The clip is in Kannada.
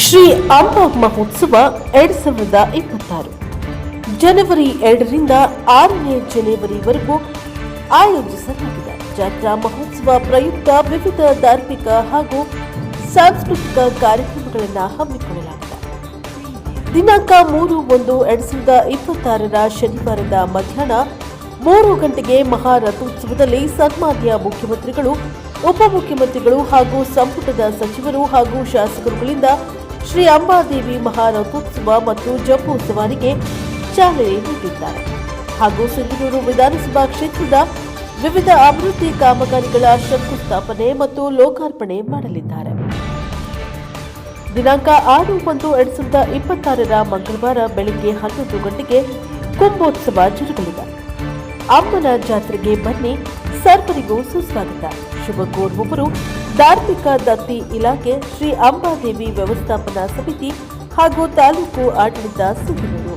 ಶ್ರೀ ಅಂಬಾ ಮಹೋತ್ಸವ 2026 ಜನವರಿ 2ರಿಂದ 6ನೇ ಜನವರಿವರೆಗೂ ಆಯೋಜಿಸಲಾಗಿದೆ. ಜಾತ್ರಾ ಮಹೋತ್ಸವ ಪ್ರಯುಕ್ತ ವಿವಿಧ ಧಾರ್ಮಿಕ ಹಾಗೂ ಸಾಂಸ್ಕೃತಿಕ ಕಾರ್ಯಕ್ರಮಗಳನ್ನು ಹಮ್ಮಿಕೊಳ್ಳಲಾಗಿದೆ. ದಿನಾಂಕ 3/1/2026 ಶನಿವಾರದ ಮಧ್ಯಾಹ್ನ 3 ಗಂಟೆಗೆ ಮಹಾರಥೋತ್ಸವದಲ್ಲಿ ಸನ್ಮಾನ್ಯ ಮುಖ್ಯಮಂತ್ರಿಗಳು, ಉಪಮುಖ್ಯಮಂತ್ರಿಗಳು ಹಾಗೂ ಸಂಪುಟದ ಸಚಿವರು ಹಾಗೂ ಶಾಸಕರುಗಳಿಂದ ಶ್ರೀ ಅಂಬಾದೇವಿ ಮಹಾರಥೋತ್ಸವ ಮತ್ತು ಜಂಬೂ ಸವಾರಿಗೆ ಚಾಲನೆ ನೀಡಿದ್ದಾರೆ. ಹಾಗೂ ಸಿಂಧನೂರು ವಿಧಾನಸಭಾ ಕ್ಷೇತ್ರದ ವಿವಿಧ ಅಭಿವೃದ್ಧಿ ಕಾಮಗಾರಿಗಳ ಶಂಕುಸ್ಥಾಪನೆ ಮತ್ತು ಲೋಕಾರ್ಪಣೆ ಮಾಡಲಿದ್ದಾರೆ. ದಿನಾಂಕ 6/1/2026 ಮಂಗಳವಾರ ಬೆಳಗ್ಗೆ 11 ಗಂಟೆಗೆ ಕುಂಭೋತ್ಸವ ಜರುಗಲಿದೆ. ಅಮ್ಮನ ಜಾತ್ರೆಗೆ ಬನ್ನಿ, ಸರ್ವರಿಗೂ ಸುಸ್ವಾಗತ. ಶುಭ ಕೋರುವವರು ಧಾರ್ಮಿಕ ದತ್ತಿ ಇಲಾಖೆ, ಶ್ರೀ ಅಂಬಾದೇವಿ ವ್ಯವಸ್ಥಾಪನಾ ಸಮಿತಿ ಹಾಗೂ ತಾಲೂಕು ಆಡಳಿತ ಸಿಂಧನೂರು.